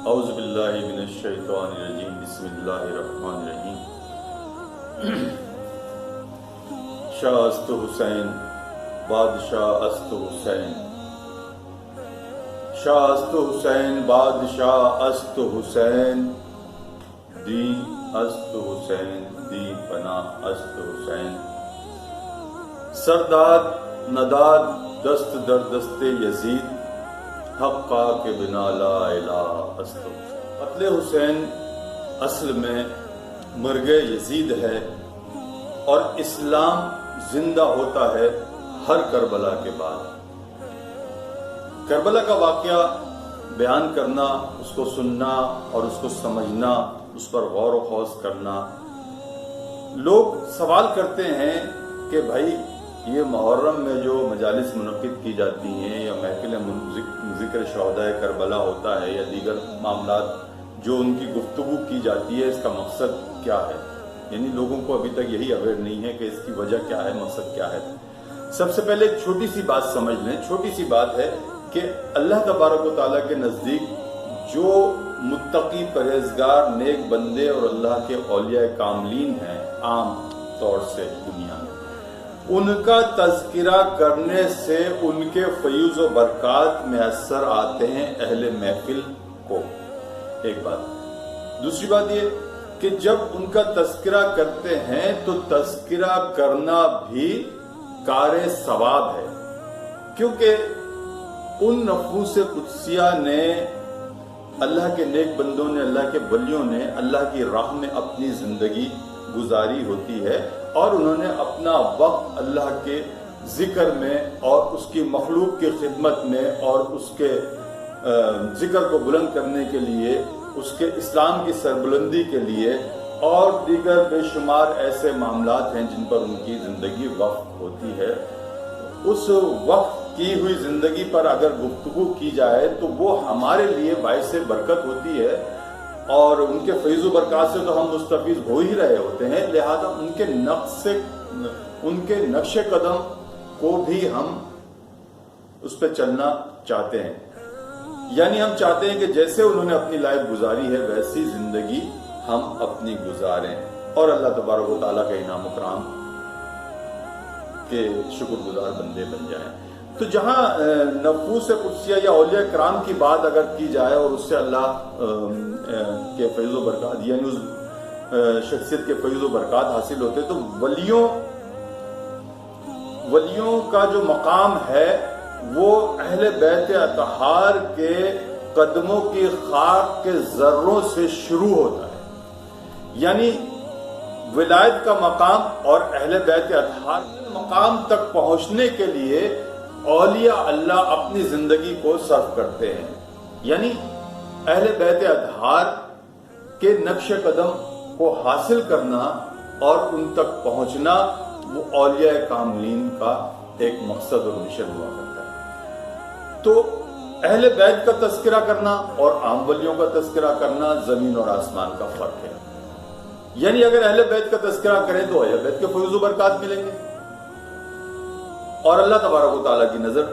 اعوذ باللہ من الشیطان الرجیم بسم اللہ الرحمن الرحیم شاہ است حسین بادشاہ است حسین شاہ است حسین بادشاہ است حسین دین است حسین دی پناہ است حسین سرداد نداد دست در دست یزید حقا کے بنا لا الہ است حسین۔ قتل حسین اصل میں مرگ یزید ہے اور اسلام زندہ ہوتا ہے ہر کربلا کے بعد۔ کربلا کا واقعہ بیان کرنا، اس کو سننا اور اس کو سمجھنا، اس پر غور و خوض کرنا۔ لوگ سوال کرتے ہیں کہ بھائی یہ محرم میں جو مجالس منعقد کی جاتی ہیں یا محفل ذکر شہداء کربلا ہوتا ہے یا دیگر معاملات جو ان کی گفتگو کی جاتی ہے، اس کا مقصد کیا ہے؟ یعنی لوگوں کو ابھی تک یہی اویئر نہیں ہے کہ اس کی وجہ کیا ہے، مقصد کیا ہے۔ سب سے پہلے ایک چھوٹی سی بات سمجھ لیں، چھوٹی سی بات ہے کہ اللہ تبارک و تعالیٰ کے نزدیک جو متقی پرہیزگار نیک بندے اور اللہ کے اولیاء کاملین ہیں عام طور سے دنیا میں، ان کا تذکرہ کرنے سے ان کے فیوز و برکات میسر آتے ہیں اہل محفل کو، ایک بات۔ دوسری بات یہ کہ جب ان کا تذکرہ کرتے ہیں تو تذکرہ کرنا بھی کار ثواب ہے، کیونکہ ان نفوس قدسیہ نے، اللہ کے نیک بندوں نے، اللہ کے ولیوں نے اللہ کی راہ میں اپنی زندگی گزاری ہوتی ہے اور انہوں نے اپنا وقت اللہ کے ذکر میں اور اس کی مخلوق کی خدمت میں اور اس کے ذکر کو بلند کرنے کے لیے، اس کے اسلام کی سربلندی کے لیے اور دیگر بے شمار ایسے معاملات ہیں جن پر ان کی زندگی وقف ہوتی ہے۔ اس وقف کی ہوئی زندگی پر اگر گفتگو کی جائے تو وہ ہمارے لیے باعث برکت ہوتی ہے اور ان کے فیض و برکات سے تو ہم مستفیض ہو ہی رہے ہوتے ہیں، لہذا ان کے نقش قدم کو بھی ہم اس پہ چلنا چاہتے ہیں۔ یعنی ہم چاہتے ہیں کہ جیسے انہوں نے اپنی لائف گزاری ہے ویسی زندگی ہم اپنی گزاریں اور اللہ تبارک و تعالیٰ کا انعام و کرام کے شکر گزار بندے بن جائیں۔ تو جہاں نفوس قدسیہ یا اولیاء کرام کی بات اگر کی جائے اور اس سے اللہ کے فیض و برکات یعنی اس شخصیت کے فیض و برکات حاصل ہوتے، تو ولیوں کا جو مقام ہے وہ اہل بیت اطہار کے قدموں کی خاک کے ذروں سے شروع ہوتا ہے۔ یعنی ولایت کا مقام اور اہل بیت اطہار کے مقام تک پہنچنے کے لیے اولیاء اللہ اپنی زندگی کو صرف کرتے ہیں۔ یعنی اہل بیت اطہار کے نقش قدم کو حاصل کرنا اور ان تک پہنچنا وہ اولیاء کاملین کا ایک مقصد اور مشن ہوا کرتا ہے۔ تو اہل بیت کا تذکرہ کرنا اور عام ولیوں کا تذکرہ کرنا زمین اور آسمان کا فرق ہے۔ یعنی اگر اہل بیت کا تذکرہ کریں تو اہل بیت کے فیض و برکات ملیں گے اور اللہ تبارک و تعالیٰ کی نظر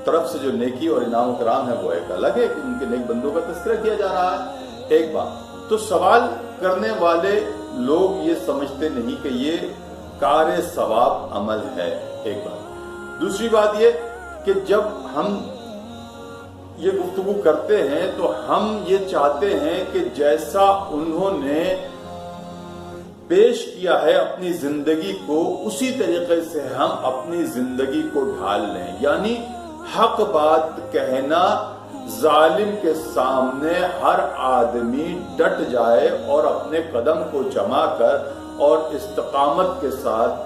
طرف سے جو نیکی اور انعام و کرام ہے وہ ایک الگ ہے کہ ان کے نیک بندوں کا تذکرہ کیا جا رہا ہے، ایک بات۔ تو سوال کرنے والے لوگ یہ سمجھتے نہیں کہ یہ کار ثواب عمل ہے، ایک بات۔ دوسری بات یہ کہ جب ہم یہ گفتگو کرتے ہیں تو ہم یہ چاہتے ہیں کہ جیسا انہوں نے پیش کیا ہے اپنی زندگی کو اسی طریقے سے ہم اپنی زندگی کو ڈھال لیں۔ یعنی حق بات کہنا، ظالم کے سامنے ہر آدمی ڈٹ جائے اور اپنے قدم کو جما کر اور استقامت کے ساتھ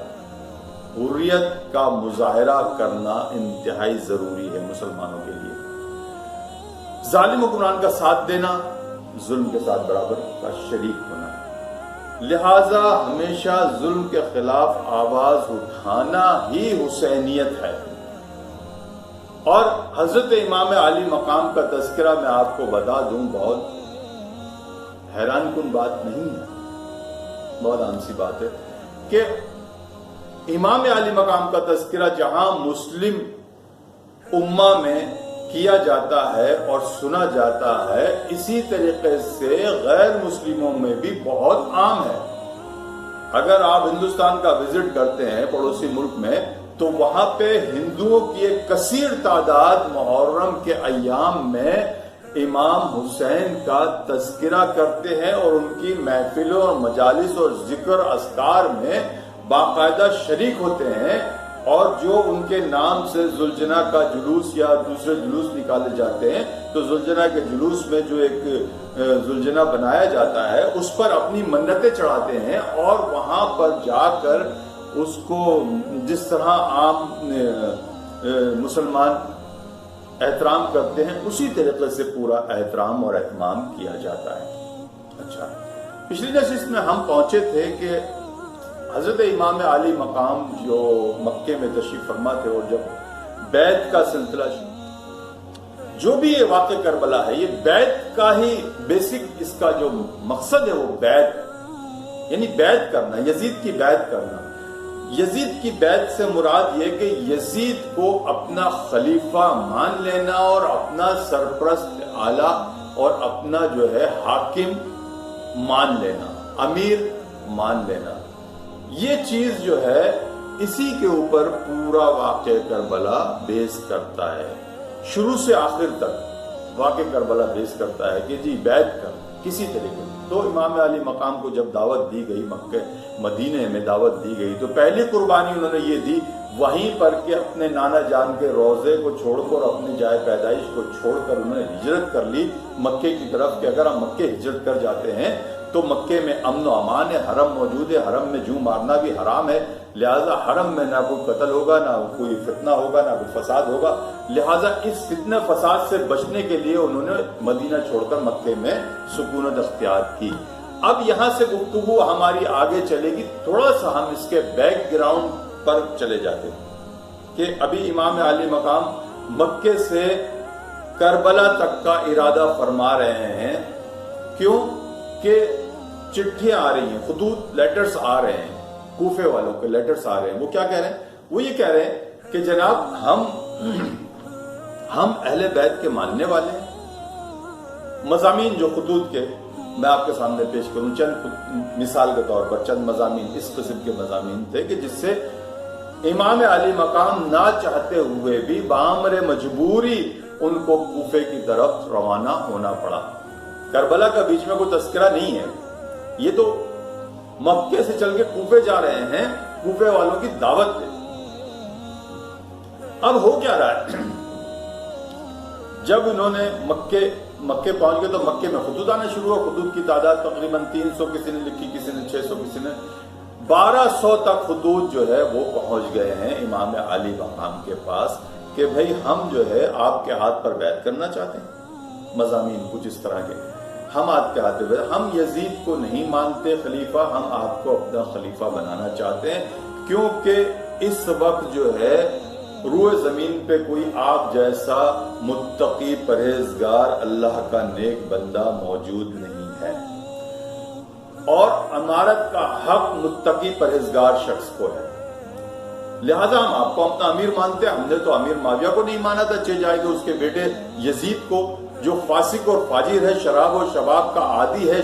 حریت کا مظاہرہ کرنا انتہائی ضروری ہے مسلمانوں کے لیے۔ ظالم حکمران کا ساتھ دینا ظلم کے ساتھ برابر کا شریک ہونا ہے، لہذا ہمیشہ ظلم کے خلاف آواز اٹھانا ہی حسینیت ہے۔ اور حضرت امام عالی مقام کا تذکرہ میں آپ کو بتا دوں، بہت حیران کن بات نہیں ہے، بہت عام سی بات ہے کہ امام عالی مقام کا تذکرہ جہاں مسلم امہ میں کیا جاتا ہے اور سنا جاتا ہے، اسی طریقے سے غیر مسلموں میں بھی بہت عام ہے۔ اگر آپ ہندوستان کا وزٹ کرتے ہیں پڑوسی ملک میں، تو وہاں پہ ہندوؤں کی ایک کثیر تعداد محرم کے ایام میں امام حسین کا تذکرہ کرتے ہیں اور ان کی محفلوں اور مجالس اور ذکر اذکار میں باقاعدہ شریک ہوتے ہیں، اور جو ان کے نام سے ذوالجناح کا جلوس یا دوسرے جلوس نکالے جاتے ہیں، تو ذوالجناح کے جلوس میں جو ایک ذوالجناح بنایا جاتا ہے اس پر اپنی منتیں چڑھاتے ہیں، اور وہاں پر جا کر اس کو جس طرح عام مسلمان احترام کرتے ہیں اسی طریقے سے پورا احترام اور اہتمام کیا جاتا ہے۔ اچھا، پچھلی نشست میں ہم پہنچے تھے کہ حضرت امام علی مقام جو مکے میں تشریف فرما تھے، اور جب بیعت کا سلسلہ جو بھی یہ واقع کربلا ہے، یہ بیعت کا ہی بیسک اس کا جو مقصد ہے وہ بیعت، یعنی بیعت کرنا، یزید کی بیعت کرنا۔ یزید کی بیعت سے مراد یہ کہ یزید کو اپنا خلیفہ مان لینا اور اپنا سرپرست اعلیٰ اور اپنا جو ہے حاکم مان لینا، امیر مان لینا۔ یہ چیز جو ہے اسی کے اوپر پورا واقع کربلا بیس کرتا ہے، شروع سے آخر تک واقع کربلا بیس کرتا ہے کہ جی بیعت کر کسی طریقے۔ تو امام علی مقام کو جب دعوت دی گئی، مکہ مدینے میں دعوت دی گئی، تو پہلی قربانی انہوں نے یہ دی وہیں پر کہ اپنے نانا جان کے روضے کو چھوڑ کر، اپنی جائے پیدائش کو چھوڑ کر انہوں نے ہجرت کر لی مکے کی طرف، کہ اگر ہم مکے ہجرت کر جاتے ہیں تو مکے میں امن و امان ہے، حرم موجود ہے، حرم میں جوں مارنا بھی حرام ہے، لہٰذا حرم میں نہ کوئی قتل ہوگا، نہ کوئی فتنہ ہوگا، نہ کوئی فساد ہوگا، لہٰذا اس فتنہ فساد سے بچنے کے لیے انہوں نے مدینہ چھوڑ کر مکے میں سکونت اختیار کی۔ اب یہاں سے گفتگو ہماری آگے چلے گی، تھوڑا سا ہم اس کے بیک گراؤنڈ پر چلے جاتے ہیں کہ ابھی امام علی مقام مکے سے کربلا تک کا ارادہ فرما رہے ہیں۔ کیوں؟ کہ چٹھیاں آ رہی ہیں، خطوط لیٹرز آ رہے ہیں، کوفے والوں کے لیٹرز آ رہے ہیں۔ وہ کیا کہہ رہے ہیں؟ وہ یہ کہہ رہے ہیں کہ جناب ہم اہل بیت کے ماننے والے ہیں۔ مضامین جو خطوط کے میں آپ کے سامنے پیش کروں، چند مثال کے طور پر چند مضامین اس قسم کے مضامین تھے کہ جس سے امام علی مقام نہ چاہتے ہوئے بھی بامر مجبوری ان کو کوفے کی طرف روانہ ہونا پڑا۔ کربلا کا بیچ میں کوئی تذکرہ نہیں ہے، یہ تو مکے سے چل کے کوفے جا رہے ہیں، کوفے والوں کی دعوت پہ۔ اب ہو کیا رہا ہے؟ جب انہوں نے مکے پہنچ گئے تو مکے میں خطوط آنا شروع ہوا۔ خطوط کی تعداد تقریباً 300 کسی نے لکھی، کسی نے 600، کسی نے 1200 تک خطوط جو ہے وہ پہنچ گئے ہیں امام علی مقام کے پاس کہ بھئی ہم جو ہے آپ کے ہاتھ پر بیعت کرنا چاہتے ہیں۔ مضامین کچھ اس طرح کے، ہم آپ کے ہاتھ پہ بیعت، ہم یزید کو نہیں مانتے خلیفہ، ہم آپ کو اپنا خلیفہ بنانا چاہتے ہیں، کیونکہ اس وقت جو ہے روئے زمین پہ کوئی آپ جیسا متقی پرہیزگار اللہ کا نیک بندہ موجود نہیں ہے، اور امارت کا حق متقی پرہیزگار شخص کو ہے، لہذا ہم آپ کو اپنا امیر مانتے ہیں۔ ہم نے تو امیر معاویہ کو نہیں مانا تھا، چلے جائے گا اس کے بیٹے یزید کو، جو فاسق اور فاجر ہے، شراب و شباب کا عادی ہے،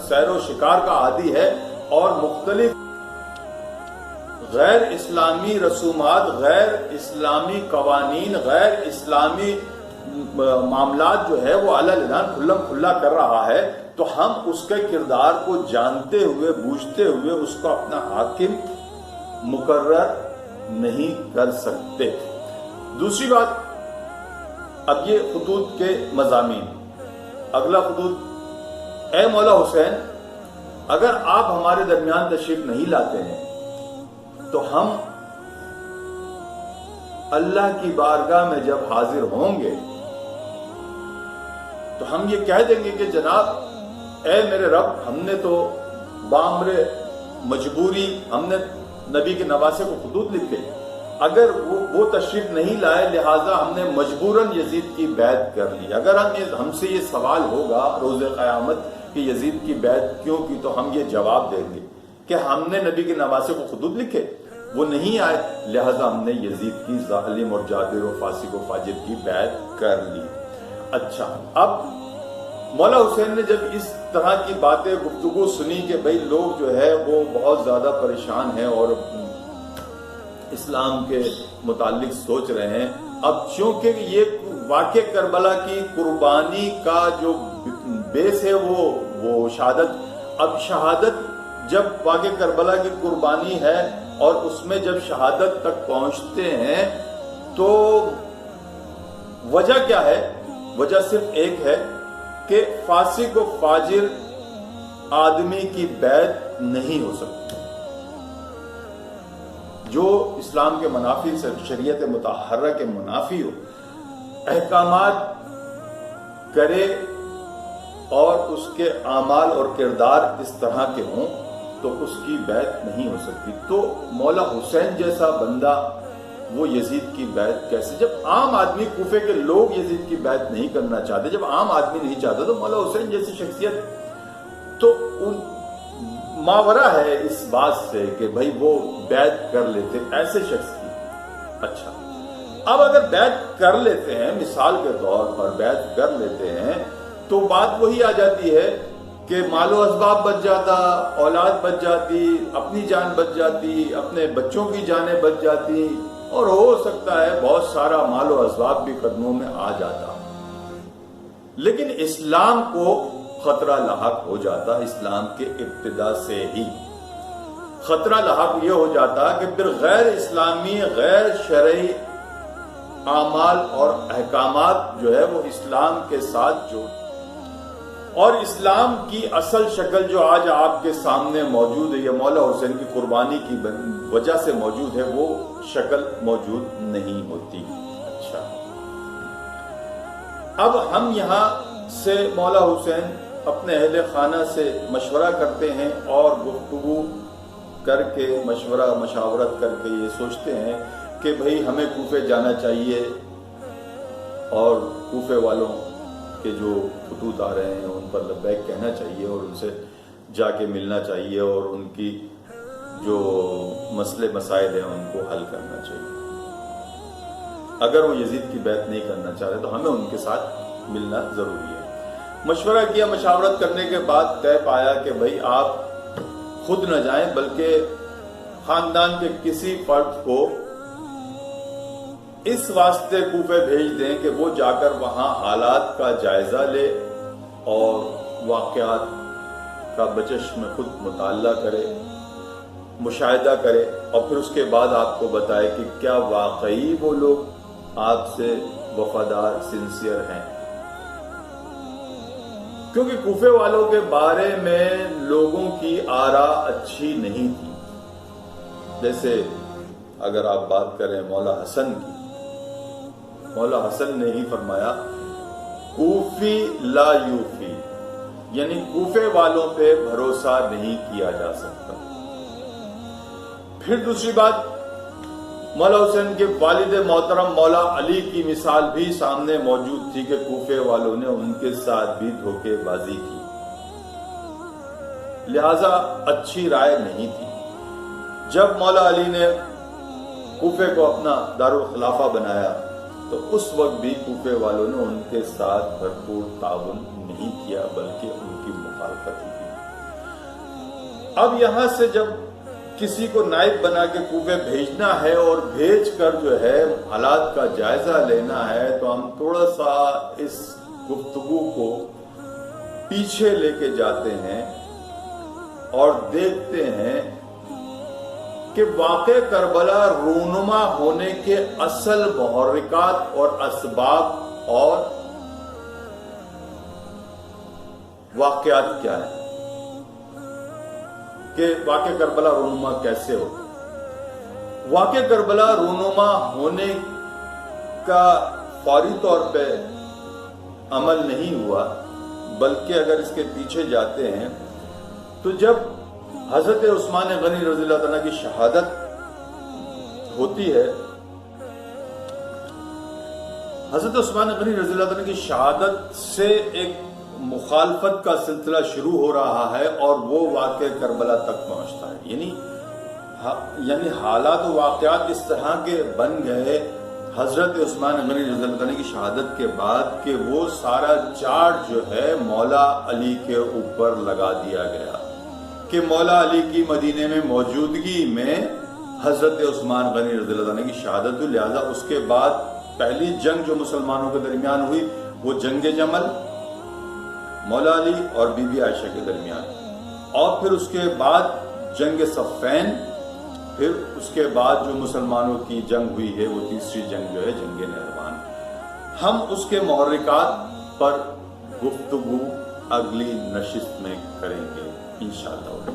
سیر و شکار کا عادی ہے، اور مختلف غیر اسلامی رسومات، غیر اسلامی قوانین، غیر اسلامی معاملات جو ہے وہ اعلان کھلم کھلا کر رہا ہے، تو ہم اس کے کردار کو جانتے ہوئے بوجھتے ہوئے اس کو اپنا حاکم مقرر نہیں کر سکتے۔ دوسری بات، اب یہ خطوط کے مضامین، اگلا خطوط، اے مولا حسین، اگر آپ ہمارے درمیان تشریف نہیں لاتے ہیں تو ہم اللہ کی بارگاہ میں جب حاضر ہوں گے تو ہم یہ کہہ دیں گے کہ جناب اے میرے رب، ہم نے تو بامر مجبوری ہم نے نبی کے نواسے کو خطوط لکھے، اگر وہ تشریف نہیں لائے لہٰذا ہم نے مجبوراً یزید کی بیعت کر لی۔ اگر ہم سے یہ سوال ہوگا روز قیامت کہ یزید کی بیعت کیوں کی، تو ہم یہ جواب دیں گے کہ ہم نے نبی کے نواسے کو خطوط لکھے، وہ نہیں آئے، لہذا ہم نے یزید کی ظالم اور جابر و فاسق و فاجر کی بیعت کر لی۔ اچھا، اب مولا حسین نے جب اس طرح کی باتیں گفتگو سنی کہ بھئی لوگ جو ہے وہ بہت زیادہ پریشان ہیں اور اسلام کے متعلق سوچ رہے ہیں، اب چونکہ یہ واقع کربلا کی قربانی کا جو بیس ہے وہ شہادت، اب شہادت جب واقع کربلا کی قربانی ہے اور اس میں جب شہادت تک پہنچتے ہیں تو وجہ کیا ہے؟ وجہ صرف ایک ہے کہ فاسق و فاجر آدمی کی بیعت نہیں ہو سکتی۔ جو اسلام کے منافی سے، شریعت مطہرہ کے منافی ہو، احکامات کرے اور اس کے اعمال اور کردار اس طرح کے ہوں تو اس کی بیعت نہیں ہو سکتی۔ تو مولا حسین جیسا بندہ وہ یزید کی بیعت کیسے؟ جب عام آدمی، کوفے کے لوگ یزید کی بیعت نہیں کرنا چاہتے، جب عام آدمی نہیں چاہتا، تو مولا حسین جیسی شخصیت تو ماورا ہے اس بات سے کہ بھئی وہ بیعت کر لیتے ایسے شخص کی۔ اچھا، اب اگر بیعت کر لیتے ہیں، مثال کے طور پر بیعت کر لیتے ہیں، تو بات وہی آ جاتی ہے کہ مال و اسباب بچ جاتا، اولاد بچ جاتی، اپنی جان بچ جاتی، اپنے بچوں کی جانیں بچ جاتی، اور ہو سکتا ہے بہت سارا مال و اسباب بھی قدموں میں آ جاتا، لیکن اسلام کو خطرہ لاحق ہو جاتا۔ اسلام کے ابتدا سے ہی خطرہ لاحق یہ ہو جاتا کہ پھر غیر اسلامی، غیر شرعی اعمال اور احکامات جو ہے وہ اسلام کے ساتھ جو، اور اسلام کی اصل شکل جو آج آپ کے سامنے موجود ہے، یہ مولا حسین کی قربانی کی وجہ سے موجود ہے، وہ شکل موجود نہیں ہوتی۔ اچھا، اب ہم یہاں سے مولا حسین اپنے اہل خانہ سے مشورہ کرتے ہیں اور گفتگو کر کے مشاورت کر کے یہ سوچتے ہیں کہ بھئی ہمیں کوفے جانا چاہیے اور کوفے والوں کے جو خطوط آ رہے ہیں ان پر لبیک کہنا چاہیے اور ان سے جا کے ملنا چاہیے اور ان کی جو مسئلے مسائل ہیں ان کو حل کرنا چاہیے۔ اگر وہ یزید کی بیعت نہیں کرنا چاہتے تو ہمیں ان کے ساتھ ملنا ضروری ہے۔ مشورہ کیا، مشاورت کرنے کے بعد طے پایا کہ بھئی آپ خود نہ جائیں بلکہ خاندان کے کسی فرد کو اس واسطے کوفے بھیج دیں کہ وہ جا کر وہاں حالات کا جائزہ لے اور واقعات کا بچش میں خود مطالعہ کرے، مشاہدہ کرے، اور پھر اس کے بعد آپ کو بتائے کہ کیا واقعی وہ لوگ آپ سے وفادار، سنسیئر ہیں۔ کیونکہ کوفے والوں کے بارے میں لوگوں کی آراء اچھی نہیں تھی۔ جیسے اگر آپ بات کریں مولا حسن کی، مولا حسن نے ہی فرمایا کوفی لا یوفی، یعنی کوفے والوں پہ بھروسہ نہیں کیا جا سکتا۔ پھر دوسری بات، مولا حسین کے والد محترم مولا علی کی مثال بھی سامنے موجود تھی کہ کوفے والوں نے ان کے ساتھ بھی دھوکے بازی کی، لہذا اچھی رائے نہیں تھی۔ جب مولا علی نے کوفے کو اپنا دارالخلافہ بنایا تو اس وقت بھی کوفے والوں نے ان کے ساتھ بھرپور تعاون نہیں کیا بلکہ ان کی مخالفت کی۔ اب یہاں سے جب کسی کو نائب بنا کے کوفے بھیجنا ہے اور بھیج کر جو ہے حالات کا جائزہ لینا ہے تو ہم تھوڑا سا اس گفتگو کو پیچھے لے کے جاتے ہیں اور دیکھتے ہیں کہ واقع کربلا رونما ہونے کے اصل محرکات اور اسباب اور واقعات کیا ہیں، کہ واقع کربلا رونما کیسے ہو۔ واقع کربلا رونما ہونے کا فوری طور پہ عمل نہیں ہوا، بلکہ اگر اس کے پیچھے جاتے ہیں تو جب حضرت عثمان غنی رضی اللہ عنہ کی شہادت ہوتی ہے، حضرت عثمان غنی رضی اللہ عنہ کی شہادت سے ایک مخالفت کا سلسلہ شروع ہو رہا ہے اور وہ واقع کربلا تک پہنچتا ہے۔ یعنی یعنی حالات و واقعات اس طرح کے بن گئے حضرت عثمان غنی رضی اللہ عنہ کی شہادت کے بعد کہ وہ سارا چارج جو ہے مولا علی کے اوپر لگا دیا گیا کہ مولا علی کی مدینے میں موجودگی میں حضرت عثمان غنی رضی اللہ عنہ کی شہادت ہوئی، لہذا اس کے بعد پہلی جنگ جو مسلمانوں کے درمیان ہوئی وہ جنگ جمل مولا علی اور بی بی عائشہ کے درمیان، اور پھر اس کے بعد جنگ صفین، پھر اس کے بعد جو مسلمانوں کی جنگ ہوئی ہے وہ تیسری جنگ جو ہے جنگ نہروان۔ ہم اس کے محرکات پر گفتگو اگلی نشست میں کریں گے انشاءاللہ۔